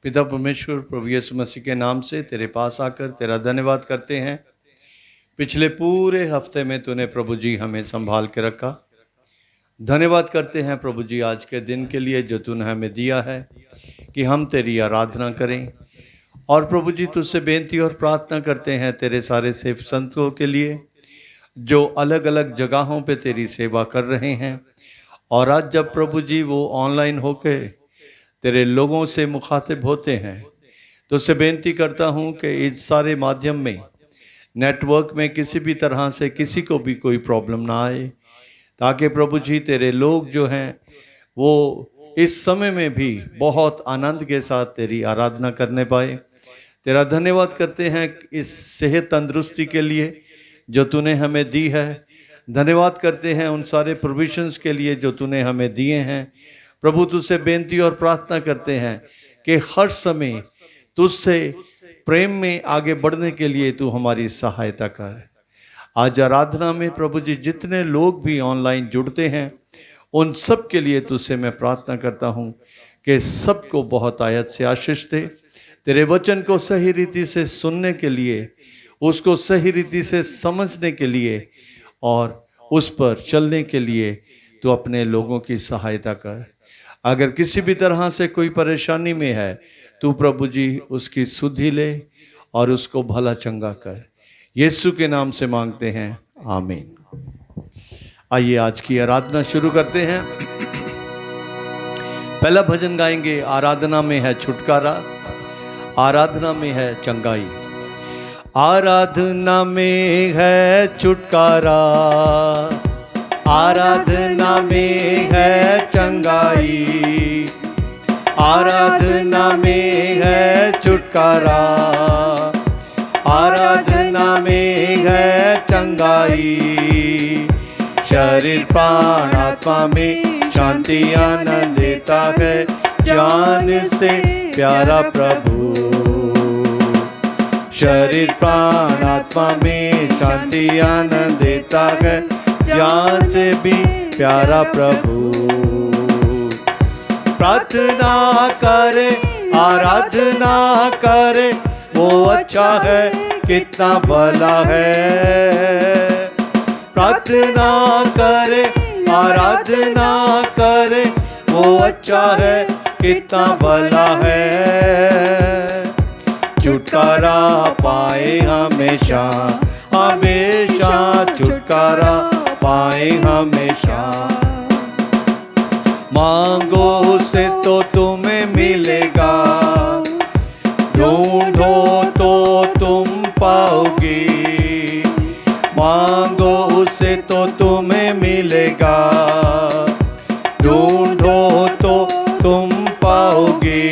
पिता परमेश्वर प्रभु यीशु मसीह के नाम से तेरे पास आकर तेरा धन्यवाद करते हैं। पिछले पूरे हफ्ते में तूने प्रभु जी हमें संभाल के रखा। धन्यवाद करते हैं प्रभु जी आज के दिन के लिए जो तूने हमें दिया है कि हम तेरी आराधना करें। और प्रभु जी तुझसे बेनती और प्रार्थना करते हैं तेरे सारे सेवक संतों के लिए जो अलग अलग जगहों पे तेरी सेवा कर रहे हैं। और आज जब प्रभु जी वो ऑनलाइन होके तेरे लोगों से मुखातिब होते हैं तो उससे बेनती करता हूँ कि इस सारे माध्यम में नेटवर्क में किसी भी तरह से किसी को भी कोई प्रॉब्लम ना आए, ताकि प्रभु जी तेरे लोग जो हैं वो इस समय में भी बहुत आनंद के साथ तेरी आराधना करने पाए। तेरा धन्यवाद करते हैं इस सेहत तंदुरुस्ती के लिए जो तूने हमें दी है। धन्यवाद करते हैं उन सारे प्रोविजंस के लिए जो तूने हमें दिए हैं। प्रभु तुझसे बेनती और प्रार्थना करते हैं कि हर समय तुझसे प्रेम में आगे बढ़ने के लिए तू हमारी सहायता कर। आज आराधना में प्रभु जी जितने लोग भी ऑनलाइन जुड़ते हैं उन सब के लिए तुझसे मैं प्रार्थना करता हूँ कि सबको बहुत आयत से आशीष दे। तेरे वचन को सही रीति से सुनने के लिए, उसको सही रीति से समझने के लिए और उस पर चलने के लिए तू अपने लोगों की सहायता कर। अगर किसी भी तरह से कोई परेशानी में है तू प्रभु जी उसकी सुधि ले और उसको भला चंगा कर। यीशु के नाम से मांगते हैं, आमीन। आइए आज की आराधना शुरू करते हैं। पहला भजन गाएंगे, आराधना में है छुटकारा, आराधना में है चंगाई। आराधना में है छुटकारा, आराधना में है चंगाई। आराधना में है छुटकारा, आराधना में है चंगाई। शरीर प्राण आत्मा में शांति आनंद देता है जान से प्यारा प्रभु। शरीर प्राण आत्मा में शांति आनंद देता है जान से भी प्यारा प्रभु। प्रार्थना करे आराधना करे वो अच्छा है कितना भला है। प्रार्थना करे आराधना करे वो अच्छा है कितना भला है। छुटकारा पाए हमेशा हमेशा, छुटकारा पाए हमेशा। मांगो उसे तो तुम्हें मिलेगा, ढूंढो तो तुम पाओगी। मांगो उसे तो तुम्हें मिलेगा, ढूंढो तो तुम पाओगी।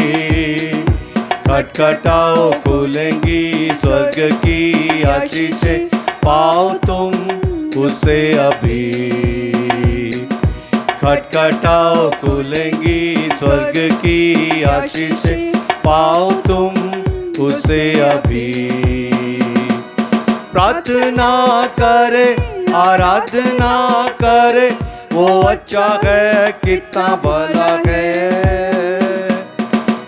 खटखटाओ खुलेंगी स्वर्ग की आशीषें, पाओ तुम उसे अभी। खटखटाओ खुलेंगी स्वर्ग की आशीषें, पाओ तुम उसे अभी। प्रार्थना करे आराधना करे वो अच्छा है कितना भला है।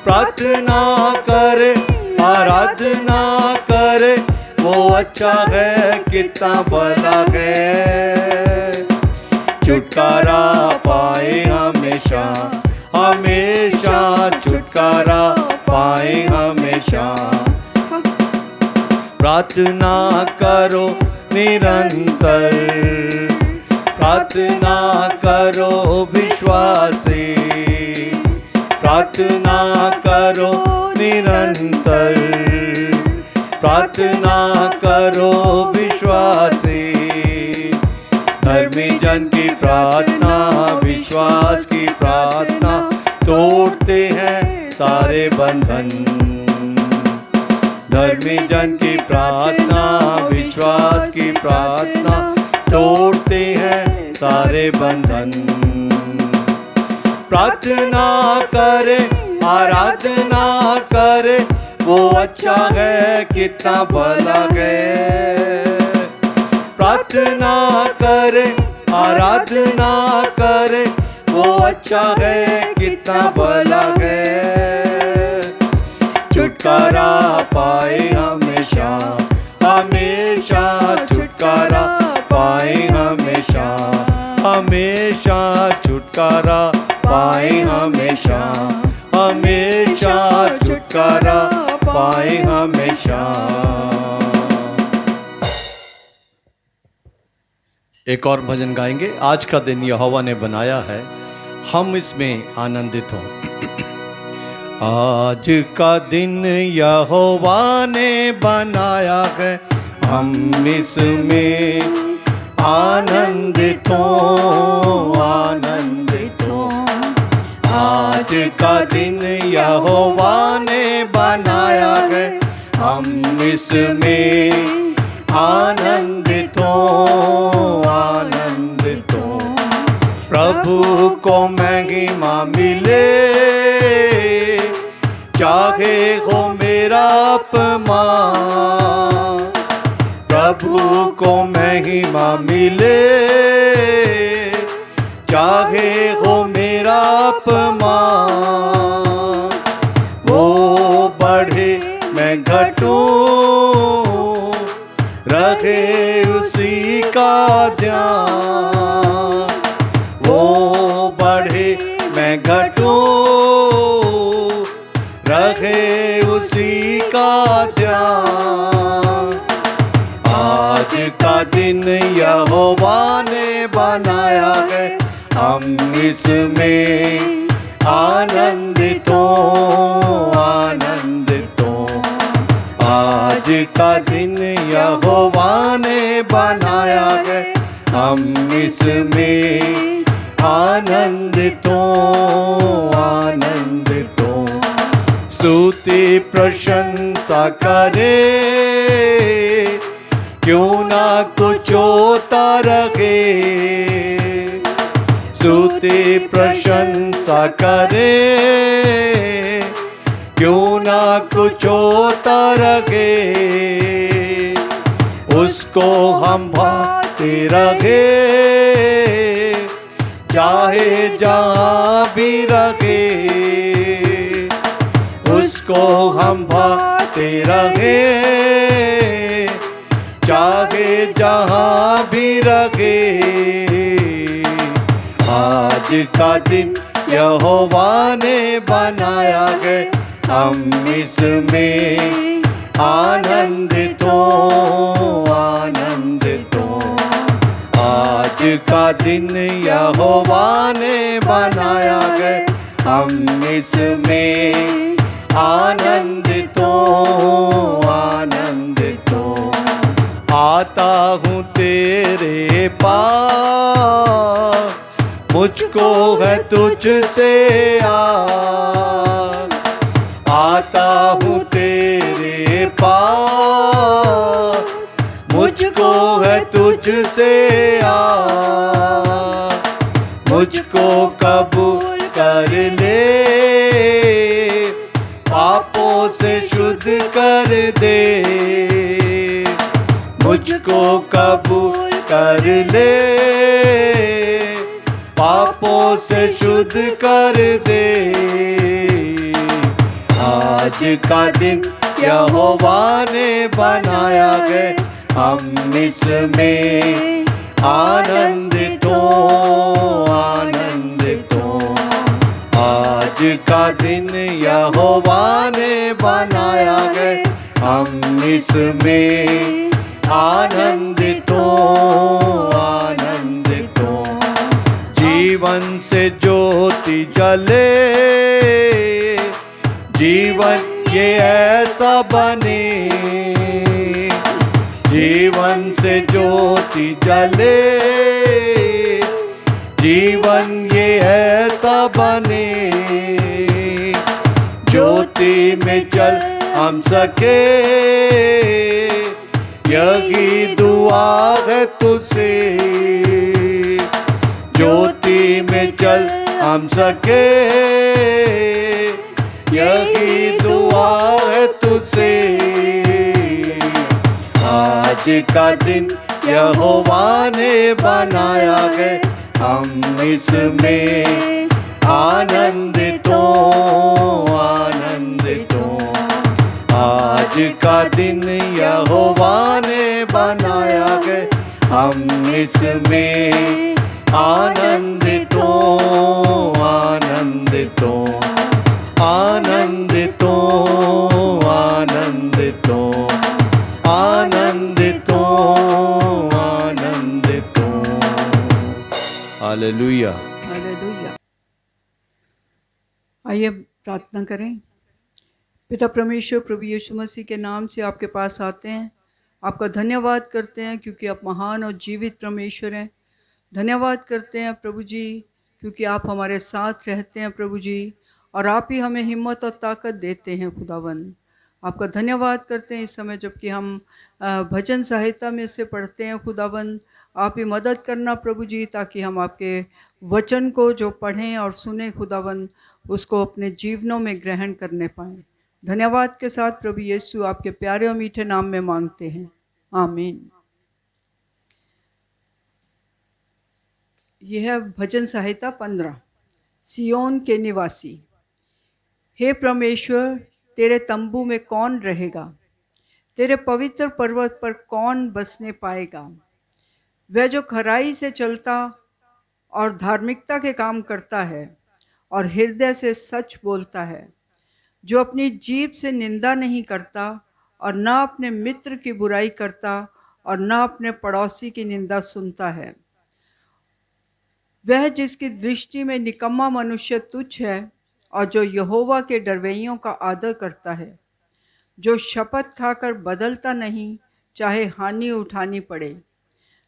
प्रार्थना करे आराधना करे वो अच्छा है कितना भला है। छुटकारा पाए हमेशा हमेशा, छुटकारा पाए हमेशा। प्रार्थना करो निरंतर, प्रार्थना करो विश्वासी। प्रार्थना करो निरंतर, प्रार्थना करो विश्वासी। धर्मी जन की प्रार्थना विश्वास की प्रार्थना तोड़ते हैं सारे बंधन। धर्मी जन की प्रार्थना विश्वास की प्रार्थना तोड़ते हैं सारे बंधन। प्रार्थना करे आराधना करे वो अच्छा है कितना भला है। प्रार्थना करे आराधना करे वो अच्छा है कितना भला है। छुटकारा पाए हमेशा, हमेशा छुटकारा पाए हमेशा, हमेशा छुटकारा पाए हमेशा, हमेशा छुटकारा पाए हमेशा। एक और भजन गाएंगे। आज का दिन यहोवा ने बनाया है, हम इसमें आनंदित हों। आज का दिन यहोवा ने बनाया है, हम इसमें आनंदित हों, आनंदित हों। आज का दिन यहोवा ने बनाया है, हम इसमें आनंदित हों, आनंदित हों। प्रभु को महिमा मिले, चाहे हो मेरा अपमान। प्रभु को महिमा मिले, चाहे हो मेरा अपमान। वो बढ़े मैं घटूं, रहे उसी का ध्यान। वो बढ़े मैं घटूं, रहे उसी का ध्यान। आज का दिन यहोवा ने बनाया है, हम इसमें आनंदित हों, आनंदित हों। आज का दिन यहोवा ने बनाया है, हम इसमें आनंदित हों, आनंदित हों। स्तुति प्रशंसा करे, क्यों ना कुछ होता रहे। स्तुति प्रशंसा करे, क्यों ना कुछ होता रहे। उसको हम भाते रहे, चाहे जहाँ भी रहे। उसको हम भाते रहे, चाहे जहाँ भी रहे। आज का दिन यहोवा ने बनाया है, हम इसमें आनंदित हों, आनंदित हों। आज का दिन यहोवा ने बनाया है, हम इसमें आनंदित हों, आनंदित हों। आता हूँ तेरे पास, मुझको है तुझसे आस। आता हूँ तेरे पास, मुझको है तुझसे आस। मुझको कबूल कर ले, पापों से शुद्ध कर दे। मुझको कबूल कर ले, पापों से शुद्ध कर दे। आज का दिन यहोवा ने बनाया है, हम इसमें आनंदित हों, आनंदित हों। आज का दिन यहोवा ने बनाया है, हम इसमें आनंदित हों, आनंदित हों। जीवन से ज्योति जले, जीवन ये ऐसा बने। जीवन से ज्योति जले, जीवन ये ऐसा बने। ज्योति में चल हम सके, यही दुआ है तुझसे। ज्योति में चल हम सके, यही दुआ है तुझसे। आज का दिन यहोवा ने बनाया है, हम इसमें आनंदित हों, आनंदित हों। आज का दिन यहोवा ने बनाया है, हम इसमें आनंदित हो, आनंदित हो, आनंदित हो, आनंदित हो, आनंदित हो, आनंदित हो। Hallelujah, hallelujah. आइए प्रार्थना करें। पिता परमेश्वर, प्रभु यीशु मसीह के नाम से आपके पास आते हैं, आपका धन्यवाद करते हैं क्योंकि आप महान और जीवित परमेश्वर हैं। धन्यवाद करते हैं प्रभु जी क्योंकि आप हमारे साथ रहते हैं प्रभु जी, और आप ही हमें हिम्मत और ताकत देते हैं खुदावन। आपका धन्यवाद करते हैं इस समय जबकि हम भजन सहायता में से पढ़ते हैं खुदावन। आप ही मदद करना प्रभु जी ताकि हम आपके वचन को जो पढ़ें और सुने खुदावन, उसको अपने जीवनों में ग्रहण करने पाएँ। धन्यवाद के साथ प्रभु यीशु आपके प्यारे और मीठे नाम में मांगते हैं, आमीन। यह है भजन सहायता 15। सियोन के निवासी। हे परमेश्वर, तेरे तंबू में कौन रहेगा? तेरे पवित्र पर्वत पर कौन बसने पाएगा? वह जो खराई से चलता और धार्मिकता के काम करता है और हृदय से सच बोलता है, जो अपनी जीभ से निंदा नहीं करता और न अपने मित्र की बुराई करता और न अपने पड़ोसी की निंदा सुनता है। वह जिसकी दृष्टि में निकम्मा मनुष्य तुच्छ है और जो यहोवा के डरवैयों का आदर करता है, जो शपथ खाकर बदलता नहीं चाहे हानि उठानी पड़े,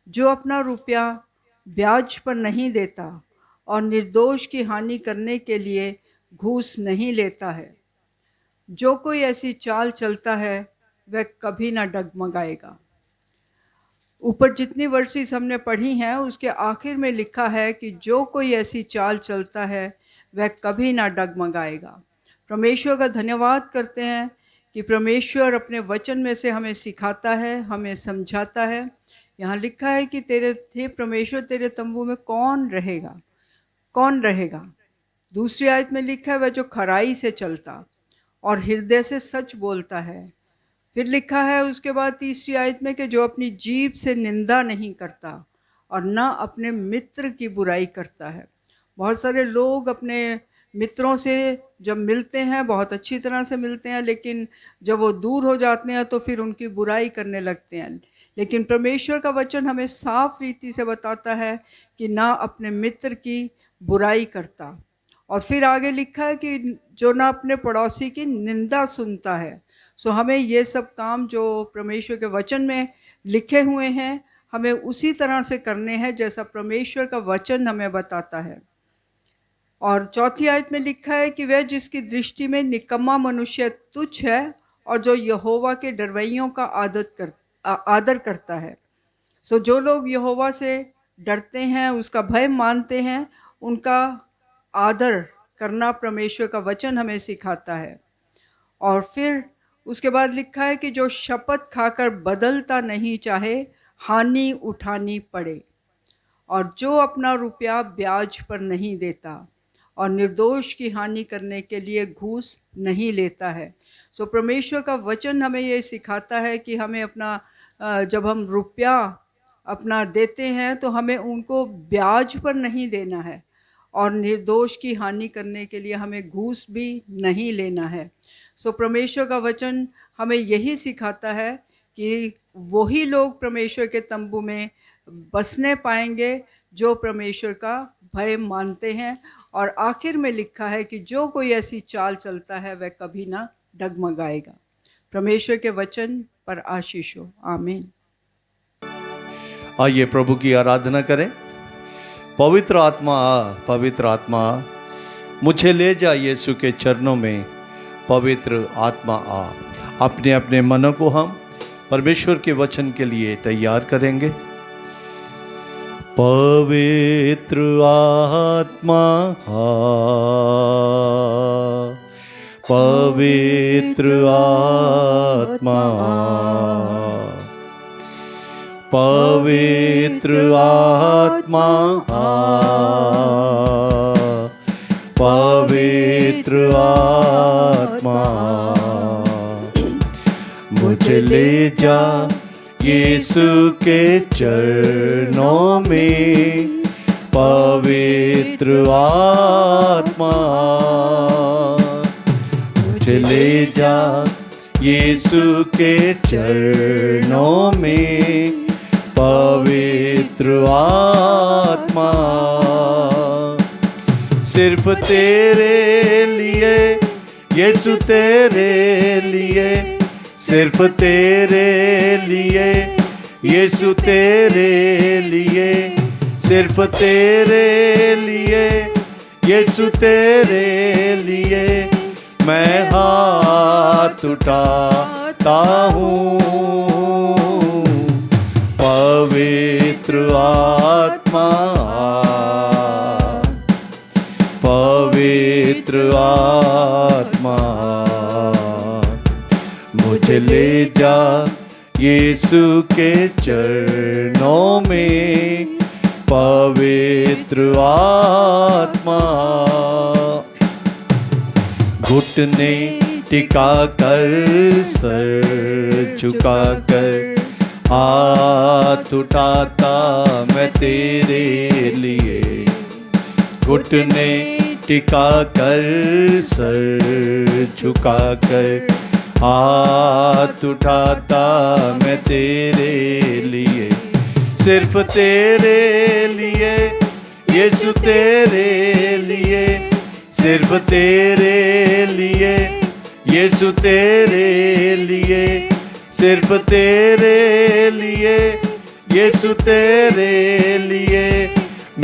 जो अपना रुपया ब्याज पर नहीं देता और निर्दोष की हानि करने के लिए घूस नहीं लेता है। जो कोई ऐसी चाल चलता है वह कभी ना डगमगाएगा। ऊपर जितनी वर्सेस हमने पढ़ी हैं उसके आखिर में लिखा है कि जो कोई ऐसी चाल चलता है वह कभी ना डगमगाएगा। परमेश्वर का धन्यवाद करते हैं कि परमेश्वर अपने वचन में से हमें सिखाता है, हमें समझाता है। यहाँ लिखा है कि हे परमेश्वर, तेरे तंबू में कौन रहेगा? कौन रहेगा? दूसरी आयत में लिखा है वह जो खराई से चलता और हृदय से सच बोलता है। फिर लिखा है उसके बाद तीसरी आयत में कि जो अपनी जीभ से निंदा नहीं करता और न अपने मित्र की बुराई करता है। बहुत सारे लोग अपने मित्रों से जब मिलते हैं बहुत अच्छी तरह से मिलते हैं, लेकिन जब वो दूर हो जाते हैं तो फिर उनकी बुराई करने लगते हैं। लेकिन परमेश्वर का वचन हमें साफ रीति से बताता है कि ना अपने मित्र की बुराई करता। और फिर आगे लिखा है कि जो ना अपने पड़ोसी की निंदा सुनता है। सो हमें ये सब काम जो परमेश्वर के वचन में लिखे हुए हैं हमें उसी तरह से करने हैं जैसा परमेश्वर का वचन हमें बताता है। और चौथी आयत में लिखा है कि वह जिसकी दृष्टि में निकम्मा मनुष्य तुच्छ है और जो यहोवा के डरवैयों का आदर करता है। सो जो लोग यहोवा से डरते हैं, उसका भय मानते हैं, उनका आदर करना परमेश्वर का वचन हमें सिखाता है। और फिर उसके बाद लिखा है कि जो शपथ खाकर बदलता नहीं चाहे हानि उठानी पड़े, और जो अपना रुपया ब्याज पर नहीं देता और निर्दोष की हानि करने के लिए घूस नहीं लेता है। सो परमेश्वर का वचन हमें ये सिखाता है कि हमें अपना जब हम रुपया अपना देते हैं तो हमें उनको ब्याज पर नहीं देना है और निर्दोष की हानि करने के लिए हमें घूस भी नहीं लेना है। सो परमेश्वर का वचन हमें यही सिखाता है कि वही लोग परमेश्वर के तंबू में बसने पाएंगे जो परमेश्वर का भय मानते हैं। और आखिर में लिखा है कि जो कोई ऐसी चाल चलता है वह कभी ना डगमगाएगा। परमेश्वर के वचन पर आशीष हो, आमीन। आइए प्रभु की आराधना करें। पवित्र आत्मा आ, पवित्र आत्मा आ, मुझे ले जा यीशु के चरणों में। पवित्र आत्मा आ। अपने अपने मनों को हम परमेश्वर के वचन के लिए तैयार करेंगे। पवित्र आत्मा आ, पवित्र आत्मा आ, पवित्र आत्मा आ, पवित्र आत्मा मुझे ले जा यीशु के चरणों में, पवित्र आत्मा। मुझे ले जा यीशु के चरणों में, पवित्र आत्मा। सिर्फ तेरे लिए यीशु, तेरे लिए, सिर्फ तेरे लिए यीशु, तेरे लिए, सिर्फ तेरे लिए यीशु, तेरे लिए मैं हाथ उठाता हूँ। पवित्र आत्मा, पवित्र आत्मा, मुझे ले जा यीशु के चरणों में, पवित्र आत्मा। घुटने टिका कर, सर झुका कर, हाथ उठाता मैं तेरे लिए। घुटने टिका कर, सर झुका कर, हाथ उठाता मैं तेरे लिए। सिर्फ तेरे लिए यीशु, तेरे लिए, सिर्फ तेरे लिए यीशु, तेरे लिए, सिर्फ तेरे लिए यीशु, तेरे लिए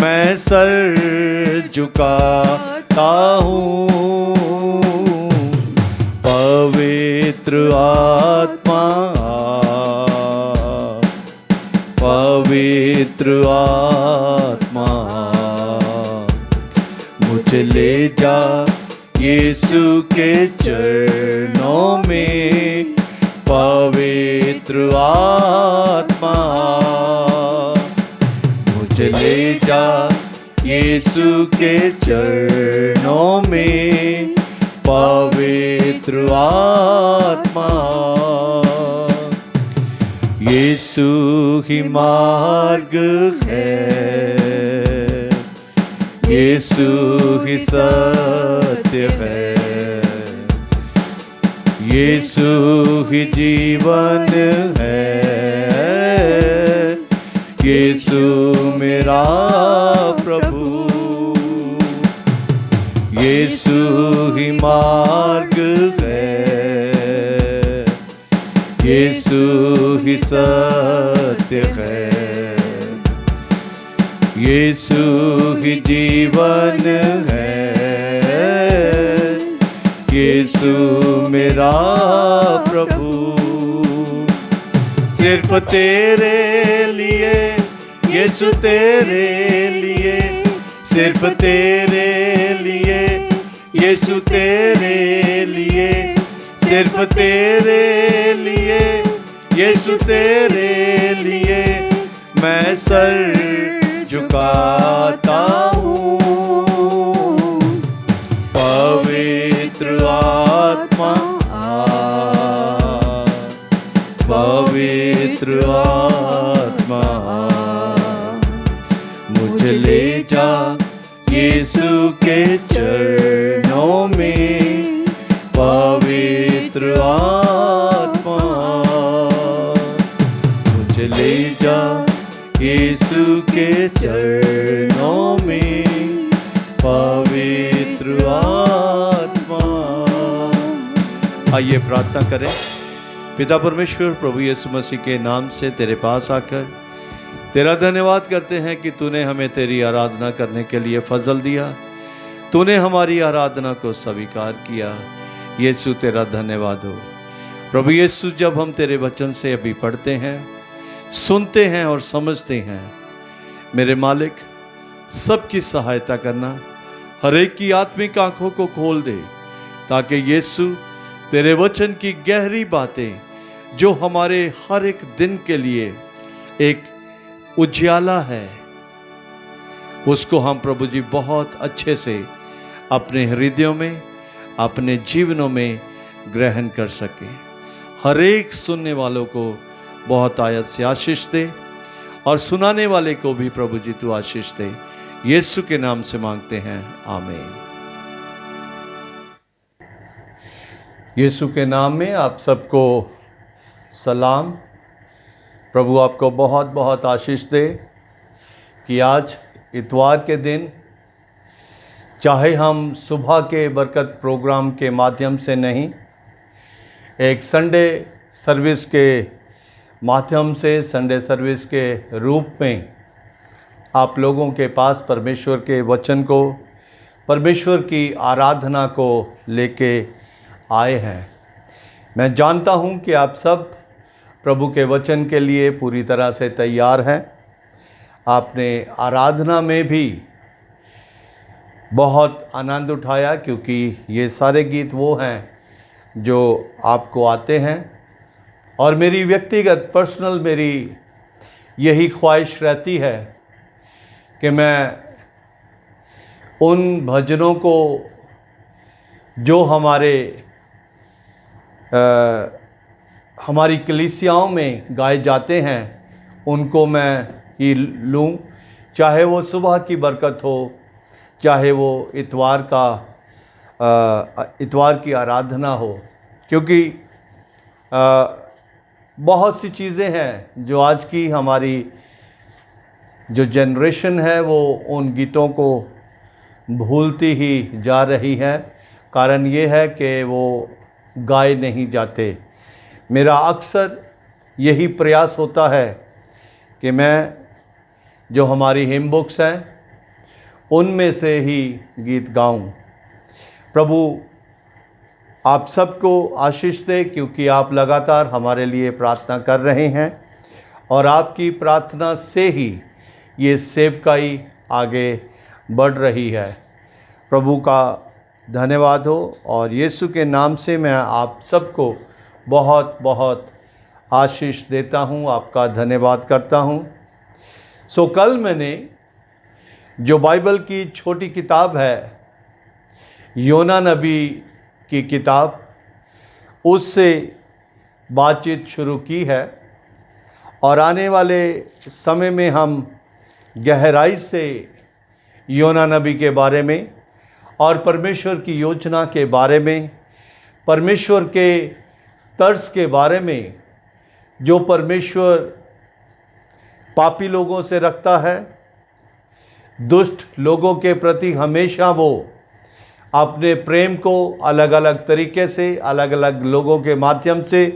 मैं सर झुकाता हूँ। पवित्र आत्मा, पवित्र आत्मा, मुझे ले जा यीशु के चरणों में, पवित्र आत्मा। मुझे ले जा यीशु के चरणों में, पवित्र आत्मा। यीशु ही मार्ग है, यीशु ही सत्य है, यीशु ही जीवन है, यीशु मेरा प्रभु। यीशु ही मार्ग है, यीशु ही सत्य है, यीशु ही जीवन है, यीशु मेरा प्रभु। सिर्फ तेरे लिए यीशु, तेरे लिए, सिर्फ तेरे लिए यीशु, तेरे लिए, सिर्फ तेरे लिए यीशु, तेरे लिए मैं सर झुकाता हूँ। पवित्र आत्मा, पवित्र आत्मा, मुझे ले जा यीशु के चरणों में, पवित्र आत्मा। मुझे ले जा यीशु के चरणों में, पवित्र आत्मा। आइए प्रार्थना करें। पिता परमेश्वर, प्रभु यीशु मसीह के नाम से तेरे पास आकर तेरा धन्यवाद करते हैं कि तूने हमें तेरी आराधना करने के लिए फजल दिया, तूने हमारी आराधना को स्वीकार किया। यीशु तेरा धन्यवाद हो। प्रभु यीशु, जब हम तेरे वचन से अभी पढ़ते हैं, सुनते हैं और समझते हैं, मेरे मालिक सबकी सहायता करना, हर एक की आत्मिक आंखों को खोल दे, ताकि यीशु तेरे वचन की गहरी बातें जो हमारे हर एक दिन के लिए एक उजियाला है, उसको हम प्रभु जी बहुत अच्छे से अपने हृदयों में, अपने जीवनों में ग्रहण कर सके। हर एक सुनने वालों को बहुत आयत से आशीष दे और सुनाने वाले को भी प्रभु जी तू आशीष दे। यीशु के नाम से मांगते हैं, आमीन। यीशु के नाम में आप सबको सलाम। प्रभु आपको बहुत बहुत आशीष दे कि आज इतवार के दिन, चाहे हम सुबह के बरकत प्रोग्राम के माध्यम से नहीं, एक संडे सर्विस के माध्यम से, संडे सर्विस के रूप में आप लोगों के पास परमेश्वर के वचन को, परमेश्वर की आराधना को लेके आए हैं। मैं जानता हूं कि आप सब प्रभु के वचन के लिए पूरी तरह से तैयार हैं। आपने आराधना में भी बहुत आनंद उठाया, क्योंकि ये सारे गीत वो हैं जो आपको आते हैं। और मेरी व्यक्तिगत पर्सनल मेरी यही ख्वाहिश रहती है कि मैं उन भजनों को जो हमारी कलीसियाओं में गाए जाते हैं उनको मैं ही लूँ, चाहे वो सुबह की बरकत हो, चाहे वो इतवार की आराधना हो। क्योंकि बहुत सी चीज़ें हैं जो आज की हमारी जो जनरेशन है वो उन गीतों को भूलती ही जा रही है। कारण ये है कि वो गाए नहीं जाते। मेरा अक्सर यही प्रयास होता है कि मैं जो हमारी हिम बुक्स हैं उनमें से ही गीत गाऊं। प्रभु आप सबको आशीष दे, क्योंकि आप लगातार हमारे लिए प्रार्थना कर रहे हैं और आपकी प्रार्थना से ही ये सेवकाई आगे बढ़ रही है। प्रभु का धन्यवाद हो और यीशु के नाम से मैं आप सबको बहुत बहुत आशीष देता हूँ, आपका धन्यवाद करता हूँ। सो कल मैंने जो बाइबल की छोटी किताब है, योना नबी की किताब, उससे बातचीत शुरू की है और आने वाले समय में हम गहराई से योना नबी के बारे में और परमेश्वर की योजना के बारे में, परमेश्वर के तर्स के बारे में, जो परमेश्वर पापी लोगों से रखता है, दुष्ट लोगों के प्रति हमेशा वो अपने प्रेम को अलग अलग तरीके से, अलग अलग लोगों के माध्यम से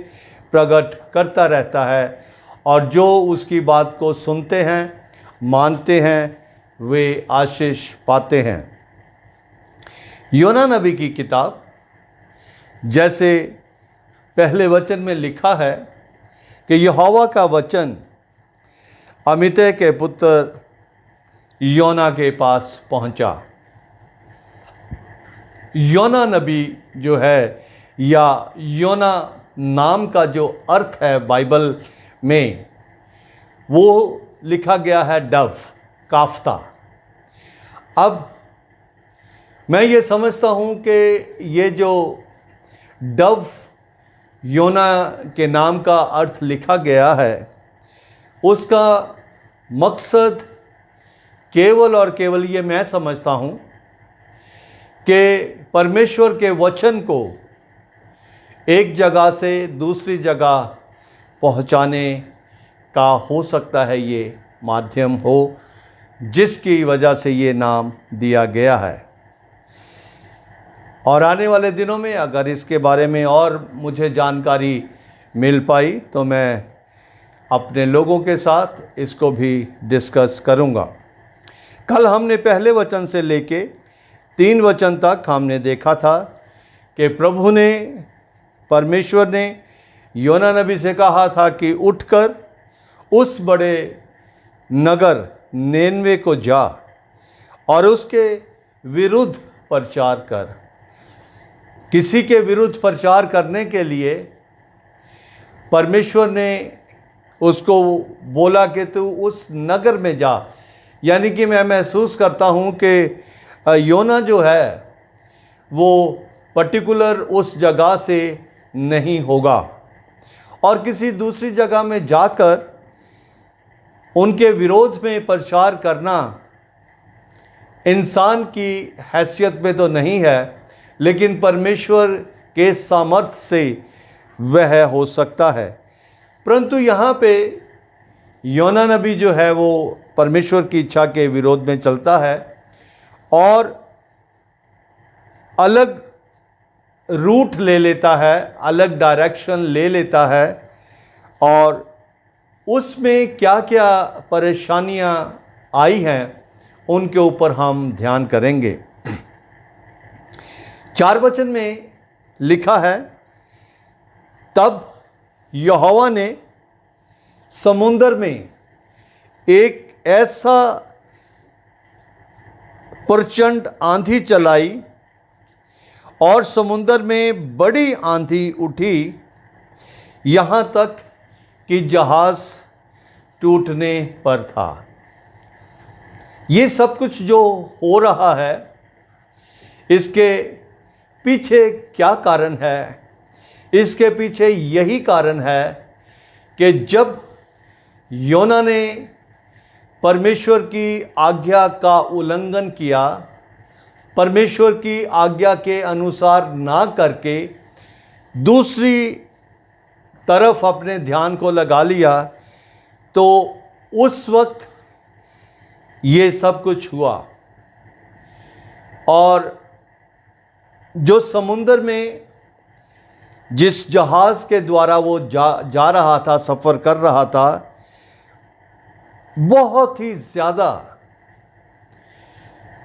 प्रकट करता रहता है। और जो उसकी बात को सुनते हैं, मानते हैं, वे आशीष पाते हैं। योना नबी की किताब, जैसे पहले वचन में लिखा है कि यहोवा का वचन अमित्तै के पुत्र योना के पास पहुंचा। योना नबी जो है, या योना नाम का जो अर्थ है बाइबल में, वो लिखा गया है डव, काफ्ता। अब मैं ये समझता हूँ कि ये जो डव योना के नाम का अर्थ लिखा गया है, उसका मकसद केवल और केवल ये मैं समझता हूँ कि परमेश्वर के वचन को एक जगह से दूसरी जगह पहुँचाने का हो सकता है, ये माध्यम हो जिसकी वजह से ये नाम दिया गया है। और आने वाले दिनों में अगर इसके बारे में और मुझे जानकारी मिल पाई तो मैं अपने लोगों के साथ इसको भी डिस्कस करूंगा। कल हमने पहले वचन से लेके 3 वचन तक हमने देखा था कि प्रभु ने, परमेश्वर ने योना नबी से कहा था कि उठकर उस बड़े नगर नेनवे को जा और उसके विरुद्ध प्रचार कर। किसी के विरुद्ध प्रचार करने के लिए परमेश्वर ने उसको बोला कि तू उस नगर में जा। यानी कि मैं महसूस करता हूँ कि योना जो है वो पर्टिकुलर उस जगह से नहीं होगा, और किसी दूसरी जगह में जाकर उनके विरोध में प्रचार करना इंसान की हैसियत में तो नहीं है, लेकिन परमेश्वर के सामर्थ्य से वह हो सकता है। परंतु यहाँ पे योना नबी जो है वो परमेश्वर की इच्छा के विरोध में चलता है और अलग रूट ले लेता है, अलग डायरेक्शन ले लेता है, और उसमें क्या क्या परेशानियां आई हैं उनके ऊपर हम ध्यान करेंगे। 4 वचन में लिखा है, तब यहोवा ने समुद्र में एक ऐसा प्रचंड आंधी चलाई और समुद्र में बड़ी आंधी उठी, यहाँ तक कि जहाज टूटने पर था। ये सब कुछ जो हो रहा है, इसके पीछे क्या कारण है? इसके पीछे यही कारण है कि जब योना ने परमेश्वर की आज्ञा का उल्लंघन किया, परमेश्वर की आज्ञा के अनुसार ना करके दूसरी तरफ अपने ध्यान को लगा लिया, तो उस वक्त ये सब कुछ हुआ। और जो समुद्र में जिस जहाज़ के द्वारा वो जा रहा था, सफ़र कर रहा था, बहुत ही ज़्यादा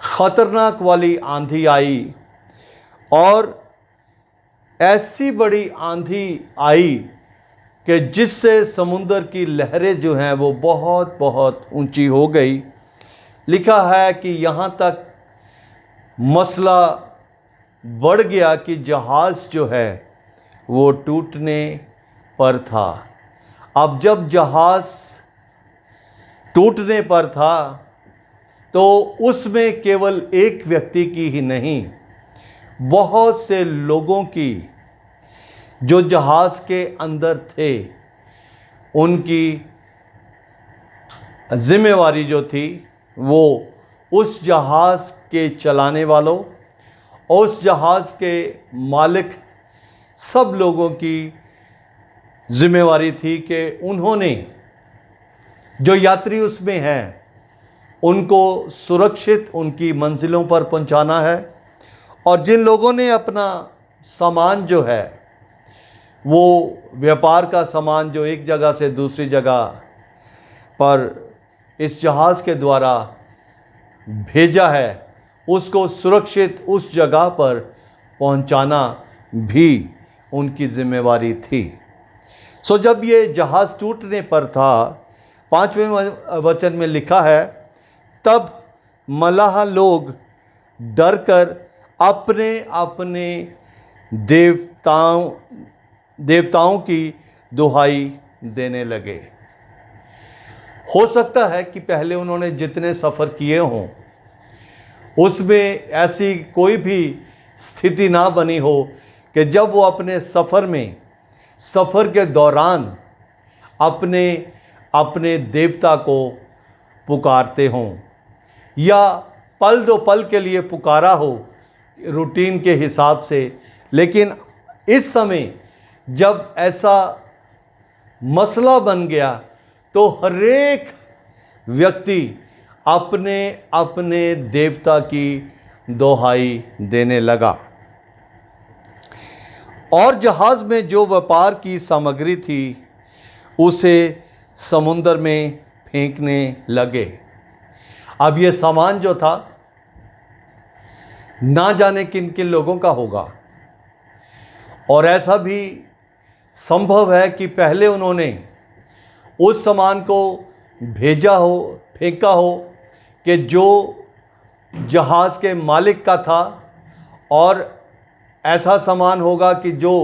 ख़तरनाक वाली आंधी आई, और ऐसी बड़ी आंधी आई कि जिससे समुद्र की लहरें जो हैं वो बहुत बहुत ऊंची हो गई। लिखा है कि यहाँ तक मसला बढ़ गया कि जहाज़ जो है वो टूटने पर था। अब जब जहाज़ टूटने पर था तो उसमें केवल एक व्यक्ति की ही नहीं, बहुत से लोगों की जो जहाज़ के अंदर थे, उनकी जिम्मेवारी जो थी वो उस जहाज़ के चलाने वालों, उस जहाज़ के मालिक, सब लोगों की जिम्मेवारी थी कि उन्होंने जो यात्री उसमें हैं उनको सुरक्षित उनकी मंजिलों पर पहुंचाना है। और जिन लोगों ने अपना सामान जो है, वो व्यापार का सामान जो एक जगह से दूसरी जगह पर इस जहाज़ के द्वारा भेजा है, उसको सुरक्षित उस जगह पर पहुंचाना भी उनकी जिम्मेवारी थी। सो जब ये जहाज़ टूटने पर था, 5वें वचन में लिखा है, तब मलाह लोग डरकर अपने अपने देवताओं की दुहाई देने लगे। हो सकता है कि पहले उन्होंने जितने सफ़र किए हों उसमें ऐसी कोई भी स्थिति ना बनी हो कि जब वो अपने सफ़र के दौरान अपने अपने देवता को पुकारते हों, या पल दो पल के लिए पुकारा हो रूटीन के हिसाब से। लेकिन इस समय जब ऐसा मसला बन गया तो हरेक व्यक्ति अपने अपने देवता की दोहाई देने लगा। और जहाज़ में जो व्यापार की सामग्री थी उसे समुद्र में फेंकने लगे। अब ये सामान जो था ना जाने किन किन लोगों का होगा, और ऐसा भी संभव है कि पहले उन्होंने उस सामान को भेजा हो, फेंका हो कि जो जहाज़ के मालिक का था, और ऐसा सामान होगा कि जो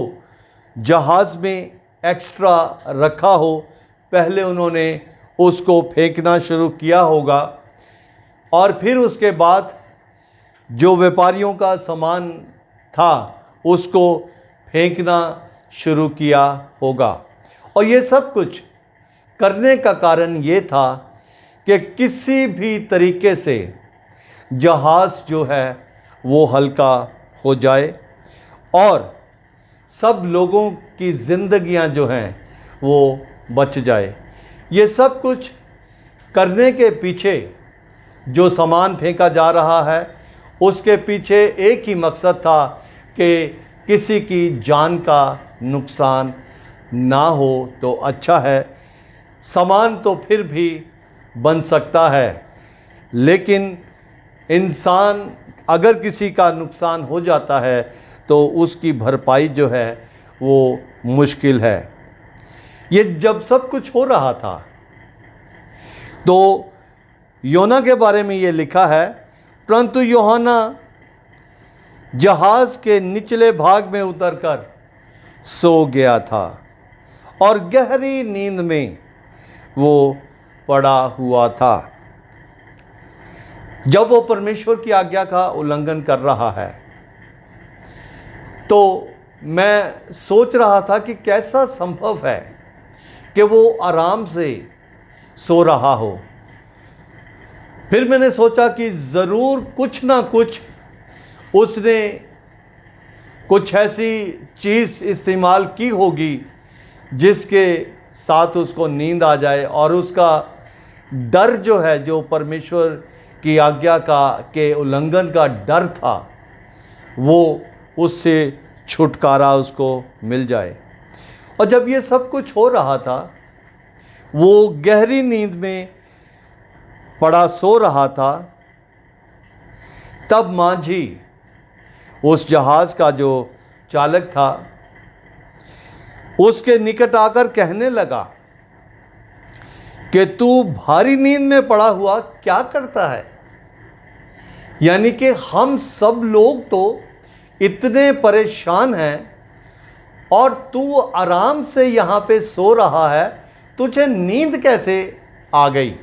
जहाज़ में एक्स्ट्रा रखा हो, पहले उन्होंने उसको फेंकना शुरू किया होगा, और फिर उसके बाद जो व्यापारियों का सामान था उसको फेंकना शुरू किया होगा। और ये सब कुछ करने का कारण ये था कि किसी भी तरीके से जहाज़ जो है वो हल्का हो जाए और सब लोगों की ज़िंदगियां जो हैं वो बच जाए। ये सब कुछ करने के पीछे जो सामान फेंका जा रहा है उसके पीछे एक ही मकसद था कि किसी की जान का नुकसान ना हो तो अच्छा है। सामान तो फिर भी बन सकता है, लेकिन इंसान अगर किसी का नुकसान हो जाता है तो उसकी भरपाई जो है वो मुश्किल है। ये जब सब कुछ हो रहा था तो योना के बारे में ये लिखा है, परंतु यूहन्ना जहाज़ के निचले भाग में उतरकर सो गया था और गहरी नींद में वो पड़ा हुआ था। जब वो परमेश्वर की आज्ञा का उल्लंघन कर रहा है तो मैं सोच रहा था कि कैसा संभव है कि वो आराम से सो रहा हो। फिर मैंने सोचा कि ज़रूर कुछ ना कुछ उसने कुछ ऐसी चीज़ इस्तेमाल की होगी जिसके साथ उसको नींद आ जाए और उसका डर जो है, जो परमेश्वर की आज्ञा के उल्लंघन का डर था, वो उससे छुटकारा उसको मिल जाए। और जब ये सब कुछ हो रहा था, वो गहरी नींद में पड़ा सो रहा था, तब माझी उस जहाज़ का जो चालक था उसके निकट आकर कहने लगा कि तू भारी नींद में पड़ा हुआ क्या करता है। यानी कि हम सब लोग तो इतने परेशान हैं और तू आराम से यहाँ पे सो रहा है, तुझे नींद कैसे आ गई।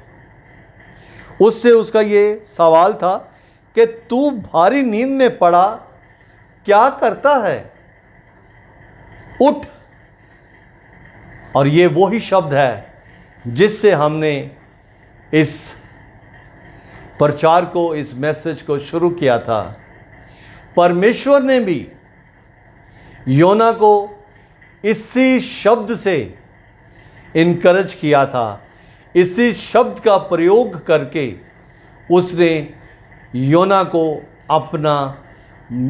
उससे उसका ये सवाल था कि तू भारी नींद में पड़ा क्या करता है, उठ। और ये वही शब्द है जिससे हमने इस प्रचार को, इस मैसेज को शुरू किया था। परमेश्वर ने भी योना को इसी शब्द से इनकरेज किया था, इसी शब्द का प्रयोग करके उसने योना को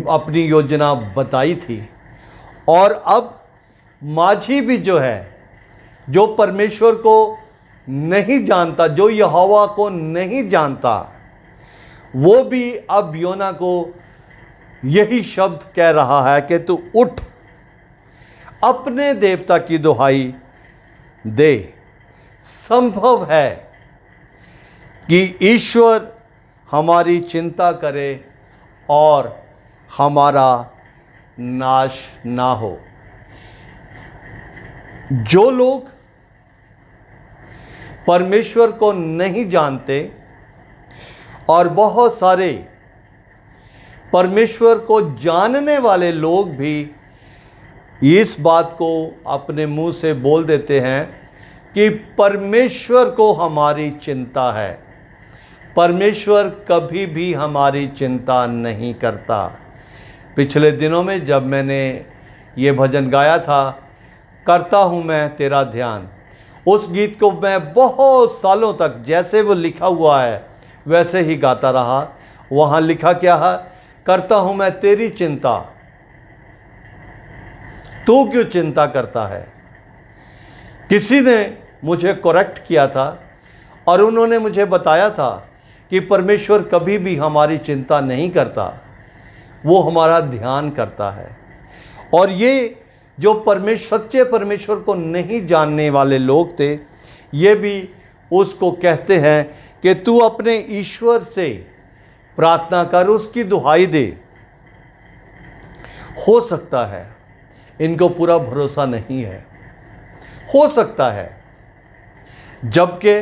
अपनी योजना बताई थी। और अब माझी भी जो है, जो परमेश्वर को नहीं जानता, जो यहोवा को नहीं जानता, वो भी अब योना को यही शब्द कह रहा है कि तू उठ, अपने देवता की दुहाई दे। संभव है कि ईश्वर हमारी चिंता करे और हमारा नाश ना हो। जो लोग परमेश्वर को नहीं जानते और बहुत सारे परमेश्वर को जानने वाले लोग भी इस बात को अपने मुंह से बोल देते हैं कि परमेश्वर को हमारी चिंता है। परमेश्वर कभी भी हमारी चिंता नहीं करता। पिछले दिनों में जब मैंने ये भजन गाया था, करता हूँ मैं तेरा ध्यान, उस गीत को मैं बहुत सालों तक जैसे वो लिखा हुआ है वैसे ही गाता रहा। वहाँ लिखा क्या है, करता हूँ मैं तेरी चिंता, तू क्यों चिंता करता है। किसी ने मुझे करेक्ट किया था और उन्होंने मुझे बताया था कि परमेश्वर कभी भी हमारी चिंता नहीं करता, वो हमारा ध्यान करता है। और ये जो सच्चे परमेश्वर को नहीं जानने वाले लोग थे, ये भी उसको कहते हैं कि तू अपने ईश्वर से प्रार्थना कर, उसकी दुहाई दे। हो सकता है, इनको पूरा भरोसा नहीं है, हो सकता है, जबकि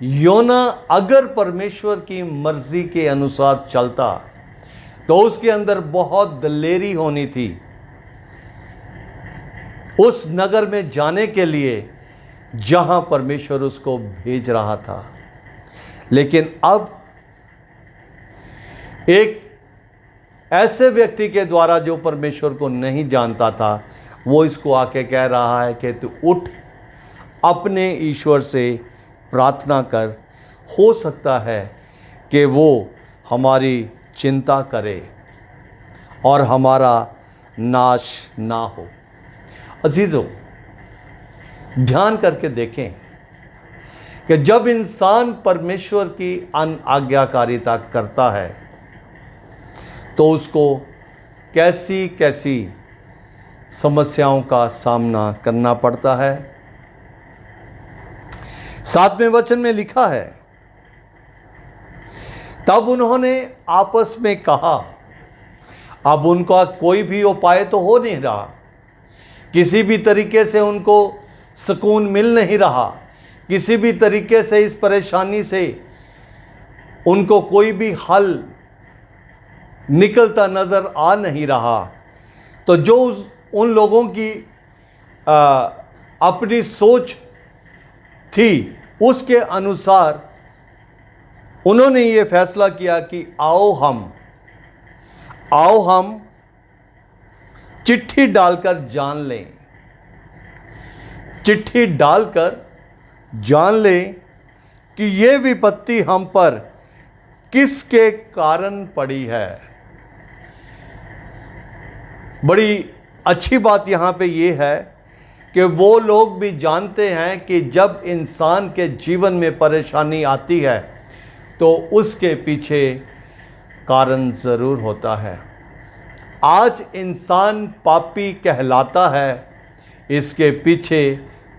योना अगर परमेश्वर की मर्जी के अनुसार चलता तो उसके अंदर बहुत दलेरी होनी थी। उस नगर में जाने के लिए जहां परमेश्वर उसको भेज रहा था। लेकिन अब एक ऐसे व्यक्ति के द्वारा जो परमेश्वर को नहीं जानता था, वो इसको आके कह रहा है कि तू उठ, अपने ईश्वर से प्रार्थना कर, हो सकता है कि वो हमारी चिंता करे और हमारा नाश ना हो। अजीजों, ध्यान करके देखें कि जब इंसान परमेश्वर की अनआज्ञाकारिता करता है तो उसको कैसी कैसी समस्याओं का सामना करना पड़ता है। 7वें वचन में लिखा है, तब उन्होंने आपस में कहा। अब उनका कोई भी उपाय तो हो नहीं रहा, किसी भी तरीके से उनको सुकून मिल नहीं रहा, किसी भी तरीके से इस परेशानी से उनको कोई भी हल निकलता नजर आ नहीं रहा। तो जो उन लोगों की अपनी सोच थी, उसके अनुसार उन्होंने ये फैसला किया कि आओ हम चिट्ठी डालकर जान लें, चिट्ठी डालकर जान लें कि ये विपत्ति हम पर किसके कारण पड़ी है। बड़ी अच्छी बात यहाँ पे ये है कि वो लोग भी जानते हैं कि जब इंसान के जीवन में परेशानी आती है तो उसके पीछे कारण ज़रूर होता है। आज इंसान पापी कहलाता है, इसके पीछे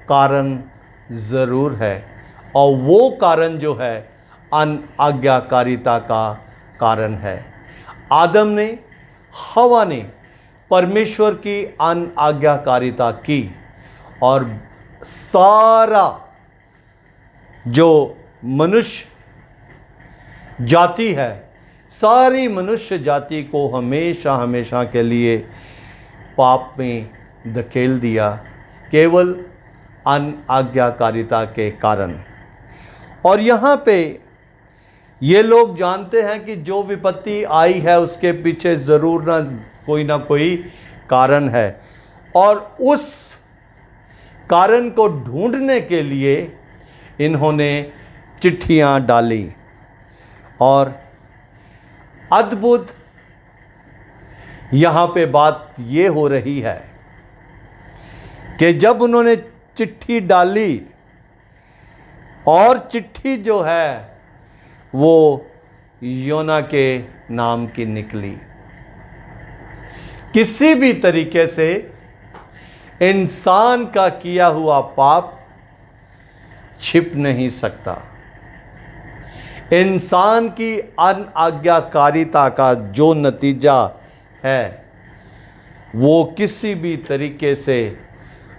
कारण ज़रूर है, और वो कारण जो है अनआज्ञाकारिता का कारण है। आदम ने, हवा ने परमेश्वर की अनआज्ञाकारिता की और सारा जो मनुष्य जाति है, सारी मनुष्य जाति को हमेशा हमेशा के लिए पाप में धकेल दिया, केवल अनआज्ञाकारिता के कारण। और यहाँ पे ये लोग जानते हैं कि जो विपत्ति आई है उसके पीछे ज़रूर ना कोई कारण है, और उस कारण को ढूंढने के लिए इन्होंने चिट्ठियाँ डाली। और अद्भुत यहाँ पे बात ये हो रही है कि जब उन्होंने चिट्ठी डाली, और चिट्ठी जो है वो योना के नाम की निकली। किसी भी तरीके से इंसान का किया हुआ पाप छिप नहीं सकता। इंसान की अनआज्ञाकारिता का जो नतीजा है वो किसी भी तरीके से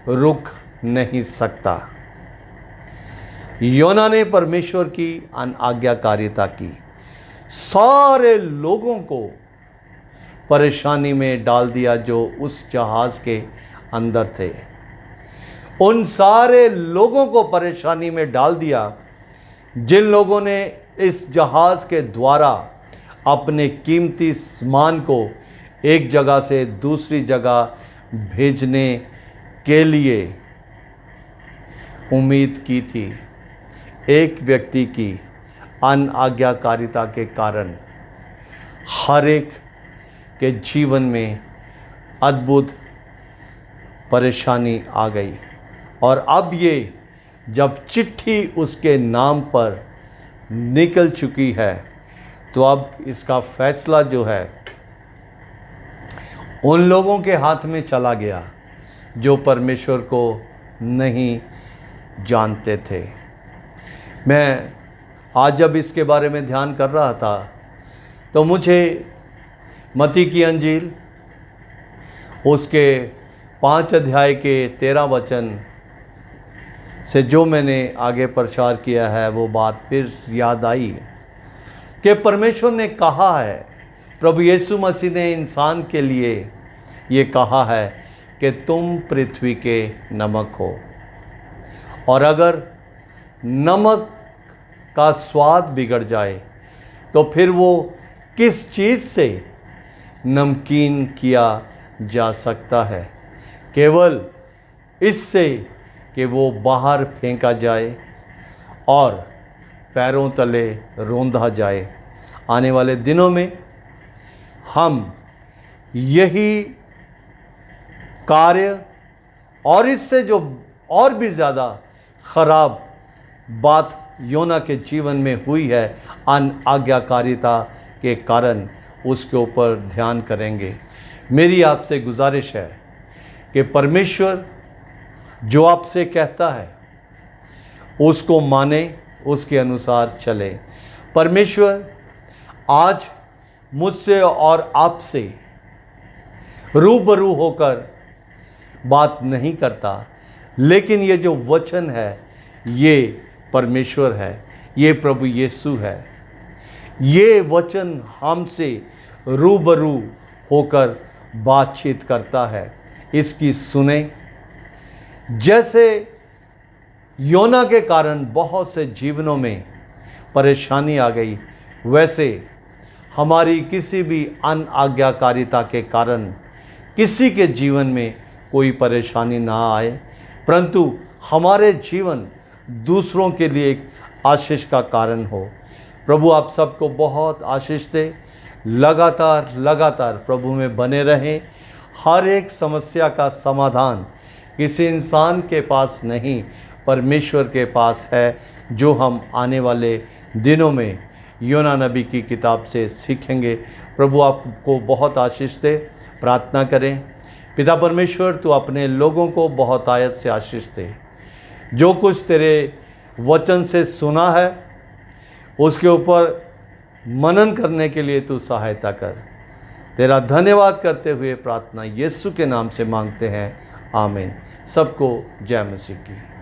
रुक नहीं सकता। योना ने परमेश्वर की अनआज्ञाकारिता की, सारे लोगों को परेशानी में डाल दिया जो उस जहाज़ के अंदर थे। उन सारे लोगों को परेशानी में डाल दिया जिन लोगों ने इस जहाज़ के द्वारा अपने कीमती सामान को एक जगह से दूसरी जगह भेजने के लिए उम्मीद की थी। एक व्यक्ति की अनआज्ञाकारिता के कारण हर एक के जीवन में अद्भुत परेशानी आ गई। और अब ये जब चिट्ठी उसके नाम पर निकल चुकी है तो अब इसका फैसला जो है उन लोगों के हाथ में चला गया जो परमेश्वर को नहीं जानते थे। मैं आज जब इसके बारे में ध्यान कर रहा था तो मुझे मत्ती की अंजील उसके 5 अध्याय के 13 वचन से जो मैंने आगे प्रचार किया है वो बात फिर याद आई कि परमेश्वर ने कहा है, प्रभु यीशु मसीह ने इंसान के लिए ये कहा है कि तुम पृथ्वी के नमक हो, और अगर नमक का स्वाद बिगड़ जाए तो फिर वो किस चीज़ से नमकीन किया जा सकता है? केवल इससे कि वो बाहर फेंका जाए और पैरों तले रौंदा जाए। आने वाले दिनों में हम यही कार्य और इससे जो और भी ज़्यादा खराब बात योना के जीवन में हुई है अनाज्ञाकारिता के कारण, उसके ऊपर ध्यान करेंगे। मेरी आपसे गुजारिश है कि परमेश्वर जो आपसे कहता है उसको माने, उसके अनुसार चले। परमेश्वर आज मुझसे और आपसे रूबरू होकर बात नहीं करता, लेकिन ये जो वचन है ये परमेश्वर है, ये प्रभु यीशु है। ये वचन हमसे रूबरू होकर बातचीत करता है। इसकी सुने। जैसे योना के कारण बहुत से जीवनों में परेशानी आ गई, वैसे हमारी किसी भी अनाज्ञाकारिता के कारण किसी के जीवन में कोई परेशानी ना आए, परंतु हमारे जीवन दूसरों के लिए एक आशीष का कारण हो। प्रभु आप सबको बहुत आशीष दे। लगातार प्रभु में बने रहें। हर एक समस्या का समाधान किसी इंसान के पास नहीं, परमेश्वर के पास है, जो हम आने वाले दिनों में योना नबी की किताब से सीखेंगे। प्रभु आपको बहुत आशीष दे। प्रार्थना करें। पिता परमेश्वर, तू अपने लोगों को बहुत आयत से आशीष दे। जो कुछ तेरे वचन से सुना है उसके ऊपर मनन करने के लिए तू सहायता कर। तेरा धन्यवाद करते हुए प्रार्थना यीशु के नाम से मांगते हैं, आमीन। सबको जय मसीह की।